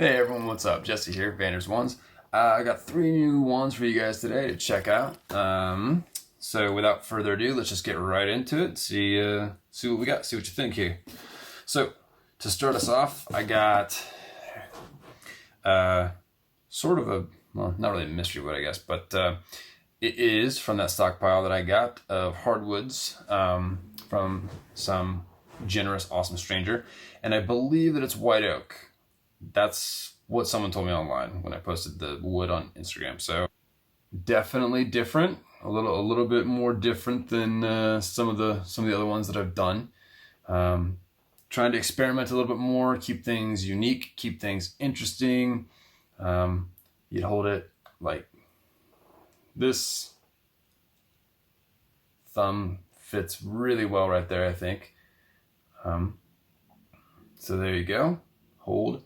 Hey everyone, what's up? Jesse here, Vander's Wands. I got 3 new wands for you guys today to check out. So without further ado, let's just get right into it. See what we got. See what you think here. So to start us off, I got sort of well, not really a mystery wood, I guess, but it is from that stockpile that I got of hardwoods from some generous, awesome stranger, and I believe that it's white oak. That's what someone told me online when I posted the wood on Instagram. So definitely different, a little bit more different than some of the other ones that I've done. Trying to experiment a little bit more, keep things unique, keep things interesting. You'd hold it like this. Thumb fits really well right there, I think. So there you go. Hold,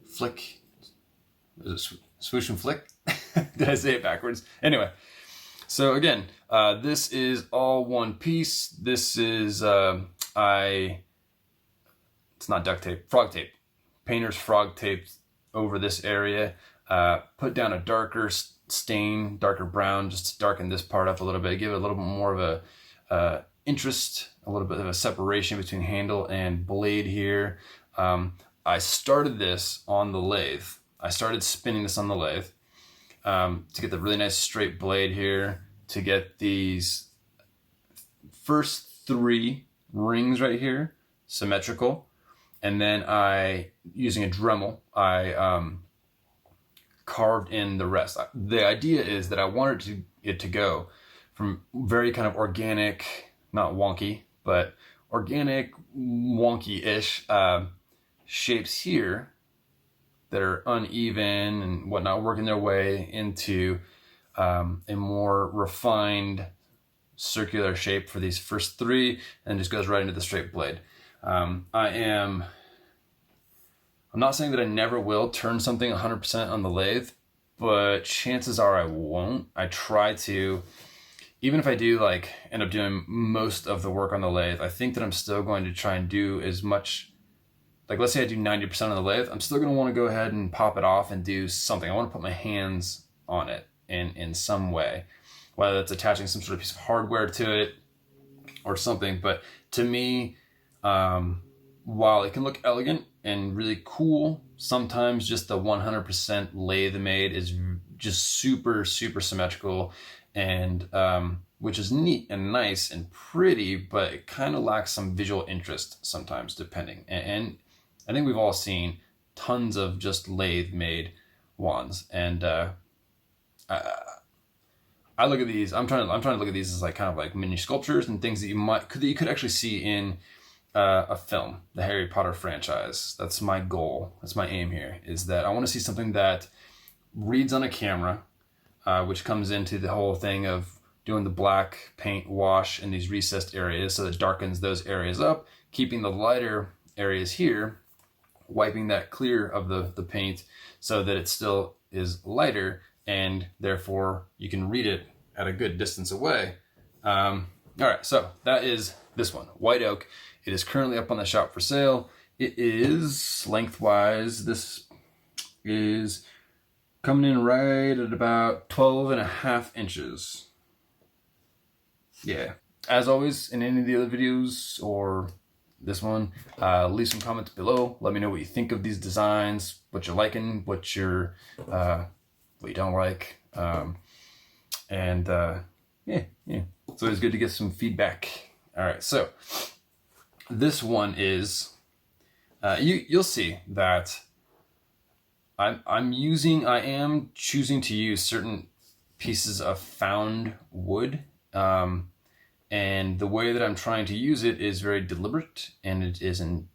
flick. Is it swoosh and flick? Did I say it backwards? Anyway, so again, this is all one piece. This is it's not duct tape, frog tape. Painter's frog tape over this area. Put down a darker stain, darker brown, just to darken this part up a little bit, give it a little bit more of a interest, a little bit of a separation between handle and blade here. I started this on the lathe. I started spinning this on the lathe to get the really nice straight blade here, to get these first 3 rings right here symmetrical, and then using a Dremel, I carved in the rest. The idea is that I wanted it to go from very kind of organic, not wonky, but organic, wonky-ish shapes here that are uneven and whatnot, working their way into a more refined circular shape for these first 3, and just goes right into the straight blade. I'm not saying that I never will turn something 100% on the lathe, but chances are I won't. I try to, even if I do like end up doing most of the work on the lathe, I think that I'm still going to try and do as much. Like, let's say I do 90% on the lathe, I'm still going to want to go ahead and pop it off and do something. I want to put my hands on it in some way, whether it's attaching some sort of piece of hardware to it or something. But to me, while it can look elegant and really cool, sometimes just the 100% lathe made is just super, super symmetrical, and which is neat and nice and pretty, but it kind of lacks some visual interest sometimes, depending. And I think we've all seen tons of just lathe made wands, and I look at these. I'm trying to look at these as like kind of like mini sculptures and things that you could actually see in a film, the Harry Potter franchise. That's my goal. That's my aim here. Is that I want to see something that reads on a camera, which comes into the whole thing of doing the black paint wash in these recessed areas, so that darkens those areas up, keeping the lighter areas here, wiping that clear of the paint so that it still is lighter, and therefore you can read it at a good distance away. All right, so that is this one, white oak. It is currently up on the shop for sale. It is lengthwise, this is coming in right at about 12.5 inches. Yeah. As always, in any of the other videos or this one, leave some comments below. Let me know what you think of these designs, what you're liking, what you don't like, yeah. It's always good to get some feedback. All right, so this one is you'll see that I am choosing to use certain pieces of found wood. And the way that I'm trying to use it is very deliberate, and it isn't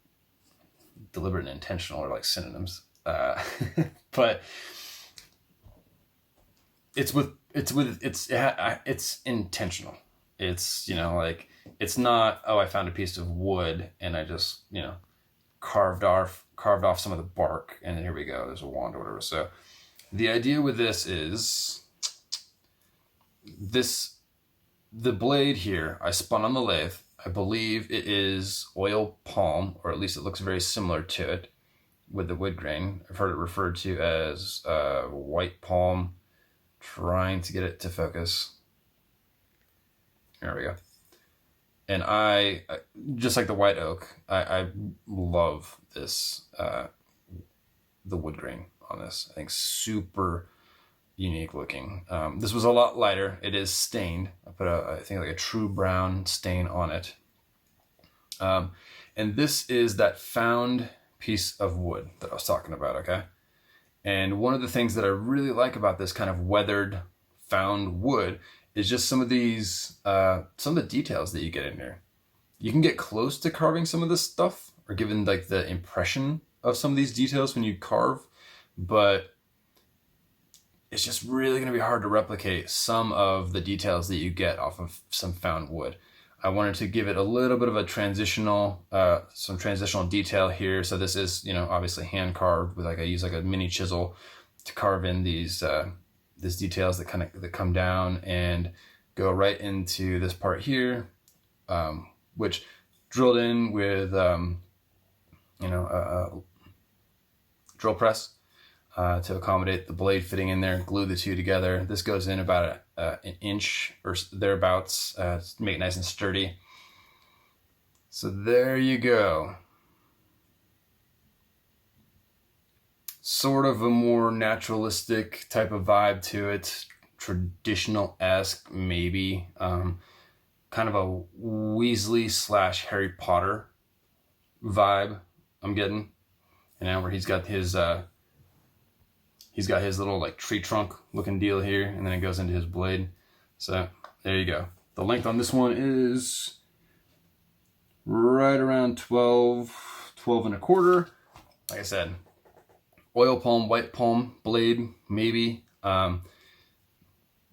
deliberate and intentional, or like synonyms. But it's intentional. It's, like, it's not, oh, I found a piece of wood and I just, carved off some of the bark and here we go, there's a wand or whatever. So the idea with this is the blade here, I spun on the lathe. I believe it is oil palm, or at least it looks very similar to it. with the wood grain. I've heard it referred to as white palm. Trying to get it to focus. There we go. And I just like the white oak, I love this, the wood grain on this. I think super unique looking. This was a lot lighter. It is stained. I put I think like a true brown stain on it. And this is that found piece of wood that I was talking about, okay? And one of the things that I really like about this kind of weathered found wood is just some of these, some of the details that you get in here. You can get close to carving some of this stuff or given like the impression of some of these details when you carve, but it's just really going to be hard to replicate some of the details that you get off of some found wood. I wanted to give it a little bit of a transitional, some transitional detail here. So this is, you know, obviously hand carved with like I use like a mini chisel to carve in these details that that come down and go right into this part here, which drilled in with you know, a drill press to accommodate the blade fitting in there. Glue the two together. This goes in about an inch or thereabouts to make it nice and sturdy. So there you go. Sort of a more naturalistic type of vibe to it, traditional-esque maybe, kind of a Weasley / Harry Potter vibe I'm getting. You know, where he's got his little like tree trunk looking deal here, and then it goes into his blade. So there you go. The length on this one is right around 12 and a quarter. Like I said, oil palm, white palm blade, maybe,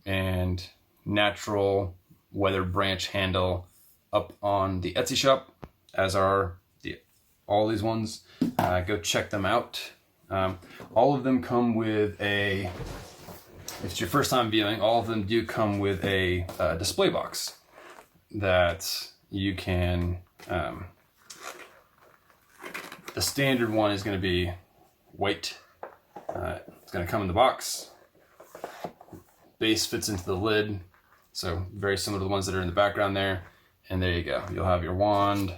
and natural weathered branch handle up on the Etsy shop, as are all these ones. Go check them out. All of them come with if it's your first time viewing, all of them do come with a display box that you can, the standard one is going to be white. It's going to come in the box. Base fits into the lid, so very similar to the ones that are in the background there. And there you go. You'll have your wand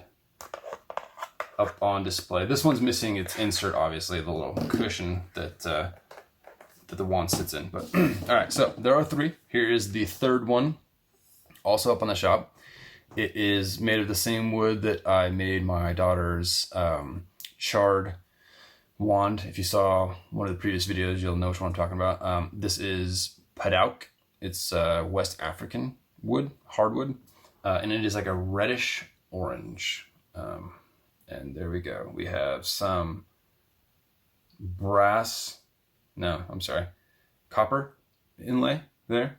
up on display. This one's missing its insert, obviously, the little cushion that the wand sits in. But all right, so there are three. Here is the third one, also up on the shop. It is made of the same wood that I made my daughter's shard wand. If you saw one of the previous videos, you'll know which one I'm talking about. This is Padauk. It's West African wood, hardwood, and it is like a reddish orange. And there we go. We have some copper inlay there.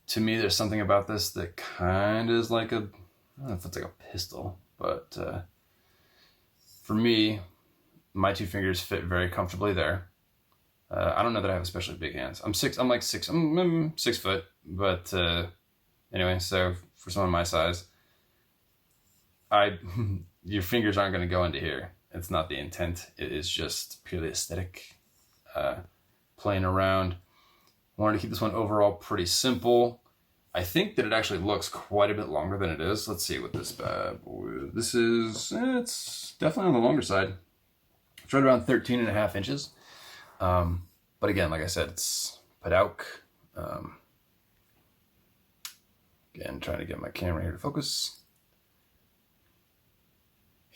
To me, there's something about this that kind of is like I don't know if it's like a pistol, but for me, my two fingers fit very comfortably there. I don't know that I have especially big hands. I'm 6 foot, but anyway, so for someone my size, your fingers aren't going to go into here. It's not the intent. It is just purely aesthetic, playing around. Wanted to keep this one overall pretty simple. I think that it actually looks quite a bit longer than it is. Let's see what this bad boy. This is, it's definitely on the longer side. It's right around 13.5 inches. But again, like I said, it's Padauk. Again, trying to get my camera here to focus.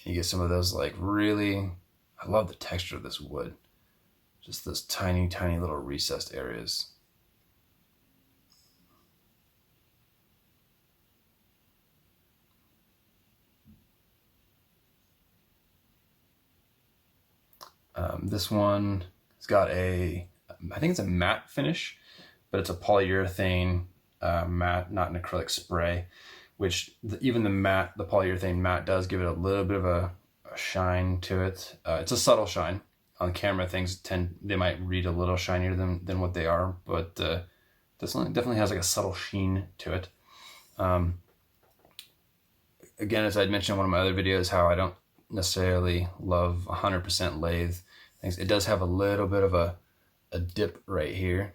And you get some of those like really, I love the texture of this wood. Just those tiny, tiny little recessed areas. This one has got I think it's a matte finish, but it's a polyurethane matte, not an acrylic spray, which even the polyurethane matte does give it a little bit of a shine to it. It's a subtle shine. On camera, they might read a little shinier than what they are, but definitely has like a subtle sheen to it. again, as I'd mentioned in one of my other videos, how I don't necessarily love 100% lathe things. It does have a little bit of a dip right here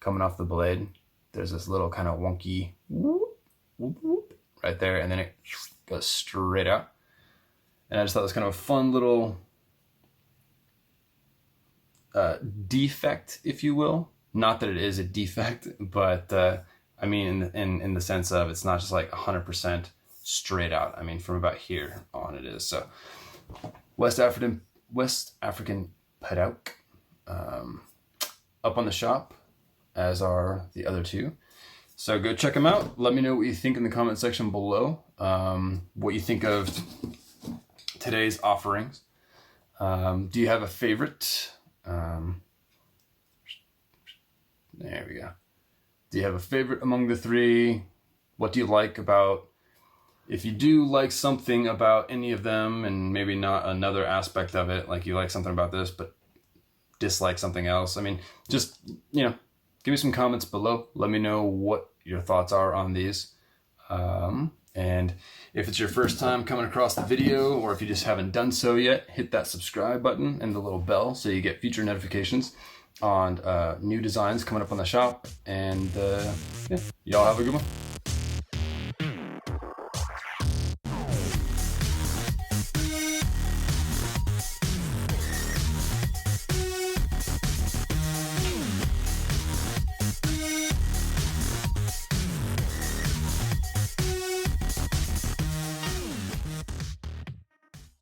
coming off the blade. There's this little kind of wonky whoop, whoop, whoop, right there, and then it goes straight out. And I just thought it was kind of a fun little defect, if you will. Not that it is a defect, but I mean in the sense of it's not just like 100% straight out. I mean from about here on it is. So West African Paddock, up on the shop, as are the other two. So go check them out. Let me know what you think in the comment section below. What you think of today's offerings. Do you have a favorite? There we go. Do you have a favorite among the three? What do you like about, if you do like something about any of them and maybe not another aspect of it, like you like something about this but dislike something else, I mean, just, you know, give me some comments below. Let me know what your thoughts are on these. And if it's your first time coming across the video, or if you just haven't done so yet, hit that subscribe button and the little bell so you get future notifications on new designs coming up on the shop. And yeah, y'all have a good one.